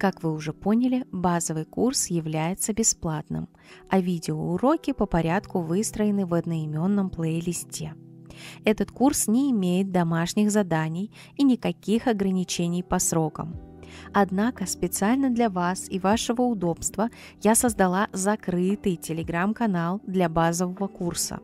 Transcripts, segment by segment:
Как вы уже поняли, базовый курс является бесплатным, а видеоуроки по порядку выстроены в одноименном плейлисте. Этот курс не имеет домашних заданий и никаких ограничений по срокам. Однако специально для вас и вашего удобства я создала закрытый телеграм-канал для базового курса,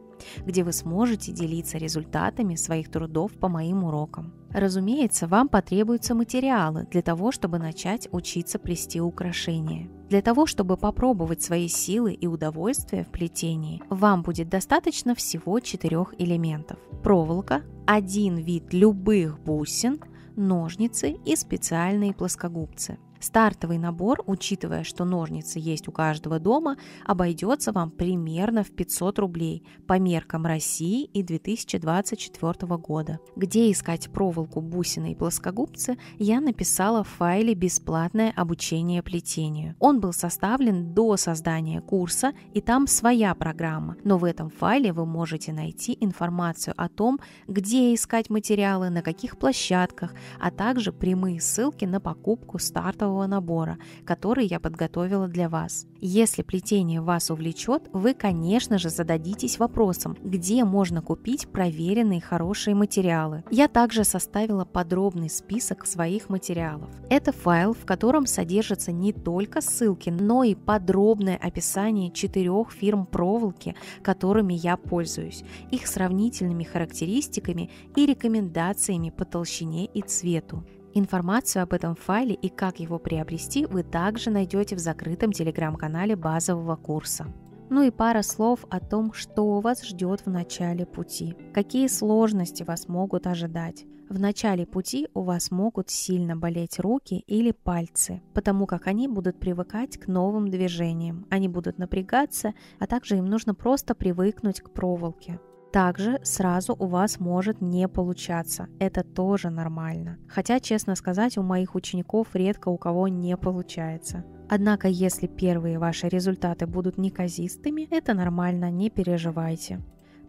где вы сможете делиться результатами своих трудов по моим урокам. Разумеется, вам потребуются материалы для того, чтобы начать учиться плести украшения. Для того, чтобы попробовать свои силы и удовольствие в плетении, вам будет достаточно всего 4 элементов: проволока, один вид любых бусин, ножницы и специальные плоскогубцы. Стартовый набор, учитывая, что ножницы есть у каждого дома, обойдется вам примерно в 500 рублей по меркам России и 2024 года. Где искать проволоку, бусины и плоскогубцы, я написала в файле «Бесплатное обучение плетению». Он был составлен до создания курса, и там своя программа, но в этом файле вы можете найти информацию о том, где искать материалы, на каких площадках, а также прямые ссылки на покупку стартового набора, который я подготовила для вас. Если плетение вас увлечет, вы, конечно же, зададитесь вопросом, где можно купить проверенные хорошие материалы. Я также составила подробный список своих материалов. Это файл, в котором содержатся не только ссылки, но и подробное описание 4 фирм проволоки, которыми я пользуюсь, их сравнительными характеристиками и рекомендациями по толщине и цвету. Информацию об этом файле и как его приобрести вы также найдете в закрытом телеграм-канале базового курса. Ну и пара слов о том, что вас ждет в начале пути. Какие сложности вас могут ожидать. В начале пути у вас могут сильно болеть руки или пальцы, потому как они будут привыкать к новым движениям, они будут напрягаться, а также им нужно просто привыкнуть к проволоке. Также сразу у вас может не получаться, это тоже нормально. Хотя, честно сказать, у моих учеников редко у кого не получается. Однако, если первые ваши результаты будут неказистыми, это нормально, не переживайте.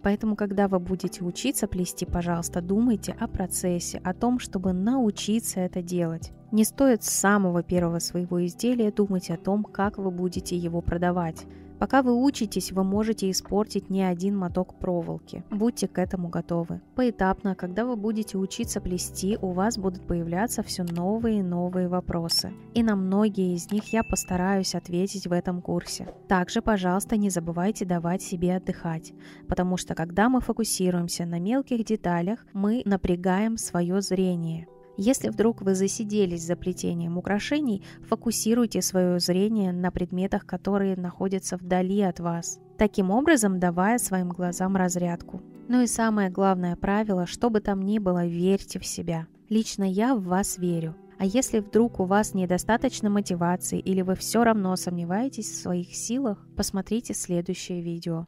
Поэтому, когда вы будете учиться плести, пожалуйста, думайте о процессе, о том, чтобы научиться это делать. Не стоит с самого первого своего изделия думать о том, как вы будете его продавать. Пока вы учитесь, вы можете испортить не один моток проволоки. Будьте к этому готовы. Поэтапно, когда вы будете учиться плести, у вас будут появляться все новые и новые вопросы. И на многие из них я постараюсь ответить в этом курсе. Также, пожалуйста, не забывайте давать себе отдыхать, потому что когда мы фокусируемся на мелких деталях, мы напрягаем свое зрение. Если вдруг вы засиделись за плетением украшений, фокусируйте свое зрение на предметах, которые находятся вдали от вас, таким образом давая своим глазам разрядку. Ну и самое главное правило, что бы там ни было, верьте в себя. Лично я в вас верю. А если вдруг у вас недостаточно мотивации или вы все равно сомневаетесь в своих силах, посмотрите следующее видео.